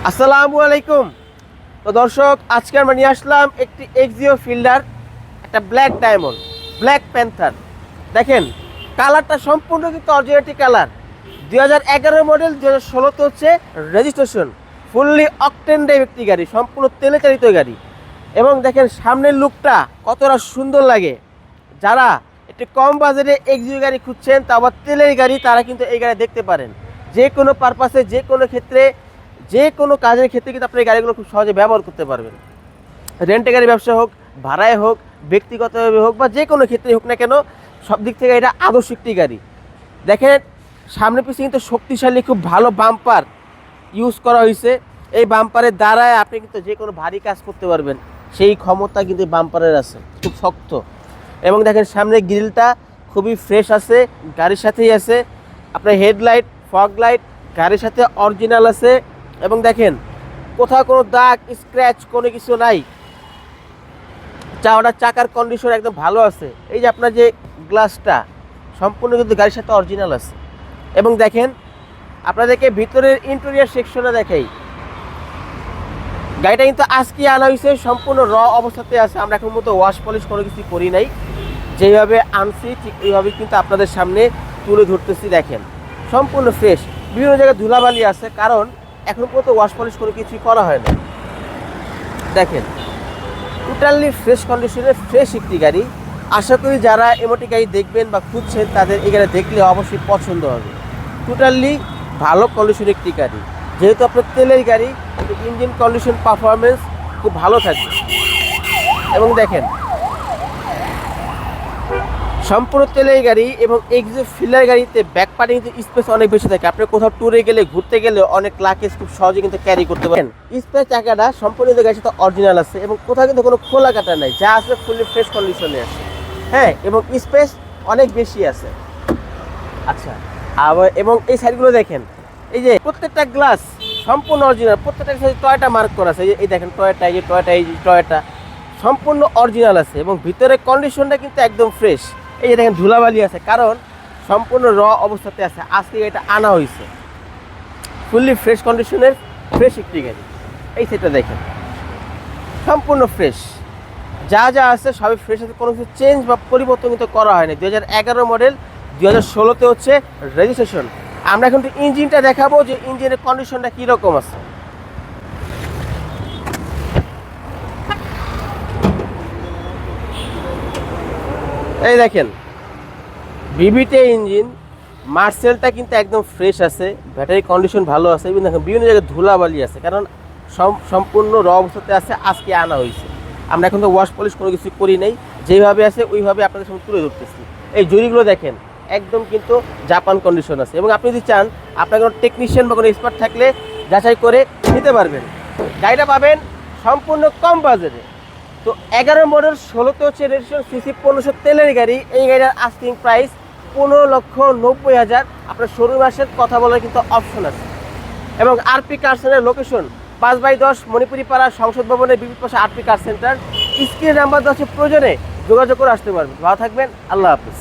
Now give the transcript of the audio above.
আসসালামু আলাইকুম। তো দর্শক, আজকে আমরা নিয়ে আসলাম একটি এক্সিও ফিল্ডার, একটা ব্ল্যাক ডায়মন্ড, ব্ল্যাক প্যান্থার। দেখেন কালারটা সম্পূর্ণ কিন্তু অরিজিনালিটি কালার। 2011 মডেল, 2016তে হচ্ছে রেজিস্ট্রেশন। ফুললি অকটেন ড্রাইভ একটি গাড়ি, সম্পূর্ণ তেলে চালিত গাড়ি। এবং দেখেন সামনের লুকটা কতটা সুন্দর লাগে। যারা একটু কম বাজেটে এক্সিও গাড়ি খুঁজছেন, তা আবার তেলের গাড়ি, তারা কিন্তু এই গাড়ি দেখতে পারেন। যে কোনো পারপাসে, যে কোনো ক্ষেত্রে, যে কোনো কাজের ক্ষেত্রে কিন্তু আপনি এই গাড়িগুলো খুব সহজে ব্যবহার করতে পারবেন। রেন্টে গাড়ি ব্যবসা হোক, ভাড়ায় হোক, ব্যক্তিগতভাবে হোক, বা যে কোনো ক্ষেত্রেই হোক না কেন, সব দিক থেকে এটা আদর্শ একটি গাড়ি। দেখেন সামনে পিছিয়ে কিন্তু শক্তিশালী খুব ভালো বাম্পার ইউজ করা হয়েছে। এই বাম্পারের দ্বারায় আপনি কিন্তু যে কোনো ভারী কাজ করতে পারবেন, সেই ক্ষমতা কিন্তু বাম্পারের আছে, খুব শক্ত। এবং দেখেন সামনে গ্রিলটা খুবই ফ্রেশ আছে, গাড়ির সাথেই আছে। আপনার হেডলাইট, ফগ লাইট গাড়ির সাথে অরিজিনাল আছে। এবং দেখেন কোথাও কোনো দাগ, স্ক্র্যাচ, কোনো কিছু নাই। চাকার কন্ডিশন একদম ভালো আছে। এই যে আপনার যে গ্লাসটা সম্পূর্ণ কিন্তু গাড়ির সাথে অরিজিনাল আছে। এবং দেখেন আপনাদেরকে ভিতরের ইন্টেরিয়র সেকশনে দেখাই, গাড়িটা কিন্তু আজকে আনা হয়েছে, সম্পূর্ণ র অবস্থাতে আছে। আমরা এখন মতো ওয়াশ পলিশ কোনো কিছু করি নাই, যেভাবে আনছি ঠিক এইভাবেই কিন্তু আপনাদের সামনে তুলে ধরতেছি। দেখেন সম্পূর্ণ ফ্রেশ, বিভিন্ন জায়গায় ধুলাবালি আছে, কারণ এখন পর্যন্ত ওয়াশ পলিশ কোনো কিছুই করা হয় না। দেখেন টোটালি ফ্রেশ কন্ডিশনে ফ্রেশ একটি গাড়ি। আশা করি যারা এমটি গাড়ি দেখবেন বা খুঁজছেন, তাদের এই গাড়ি দেখলে অবশ্যই পছন্দ হবে। টোটালি ভালো কন্ডিশনের একটি গাড়ি, যেহেতু আপনার তেলের গাড়ি, ইঞ্জিন কন্ডিশন, পারফরমেন্স খুব ভালো থাকবে। এবং দেখেন সম্পূর্ণ তেলের গাড়ি এবং এক্সিও ফিল্ডার গাড়িতে ব্যাক পার্টে কিন্তু স্পেস অনেক বেশি থাকে। আপনি কোথাও ট্যুরে গেলে, ঘুরতে গেলে অনেক লাগেজ খুব সহজে কিন্তু ক্যারি করতে পারেন। স্পেস চাকাটা সম্পূর্ণ গাড়ির সাথে অরিজিনাল আছে এবং কোথাও কিন্তু কোনো খোলা কাটা নাই, যা আছে ফুললি ফ্রেশ কন্ডিশনে আছে। হ্যাঁ, এবং স্পেস অনেক বেশি আছে। আচ্ছা, আবার এবং এই সাইডগুলো দেখেন, এই যে প্রত্যেকটা গ্লাস সম্পূর্ণ অরিজিনাল, প্রত্যেকটা সাইড টয়টা মার্ক করা আছে। এই দেখেন টয়টা, এই যে টয়টা, এই যে টয়টা সম্পূর্ণ অরিজিনাল আছে। এবং ভিতরে কন্ডিশনটা কিন্তু একদম ফ্রেশ। এই যে দেখেন ধুলাবালি আছে, কারণ সম্পূর্ণ র অবস্থাতে আছে, আজকে এটা আনা হয়েছে। ফুললি ফ্রেশ কন্ডিশনের ফ্রেশ একটি গাড়ি। এই সেটটা দেখেন সম্পূর্ণ ফ্রেশ, যা যা আছে সবই ফ্রেশ আছে, কোনো কিছু চেঞ্জ বা পরিবর্তন কিন্তু করা হয়নি। 2011 মডেল, 2016তে হচ্ছে রেজিস্ট্রেশন। আমরা এখন ইঞ্জিনটা দেখাবো যে ইঞ্জিনের কন্ডিশনটা কীরকম আছে। এই দেখেন ভিভিটি ইঞ্জিন, মার্সেলটা কিন্তু একদম ফ্রেশ আছে, ব্যাটারি কন্ডিশন ভালো আছে। এবং দেখেন বিভিন্ন জায়গায় ধুলাবালি আছে, কারণ সম্পূর্ণ র অবস্থাতে আছে, আজকে আনা হয়েছে। আমরা এখন তো ওয়াশ পলিশ কোনো কিছু করি নাই, যেভাবে আছে ওইভাবে আপনাদের সামনে তুলে ধরতেছি। এই জুড়িগুলো দেখেন একদম কিন্তু জাপান কন্ডিশন আছে। এবং আপনি যদি চান, আপনার কোনো টেকনিশিয়ান বা কোনো এক্সপার্ট থাকলে যাচাই করে নিতে পারবেন। গাড়িটা পাবেন সম্পূর্ণ কম বাজেটে। তো 11 মডেল, 16তে হচ্ছে রেজিস্ট্রেশন, সিসি 1500 তেলের গাড়ি। এই গাড়িটার আস্কিং প্রাইস 15,90,000। আপনার শোরুম আসের কথা বলার কিন্তু অপশন আছে। এবং আরপি কার সেন্টার লোকেশন 5/10 মণিপুরি পাড়া সংসদ ভবনের বিপরীত পাশে আরপি কার সেন্টার। স্ক্রিন নাম্বার 10 প্রয়োজনে যোগাযোগ করে আসতে পারবেন। ভালো থাকবেন, আল্লাহ হাফিজ।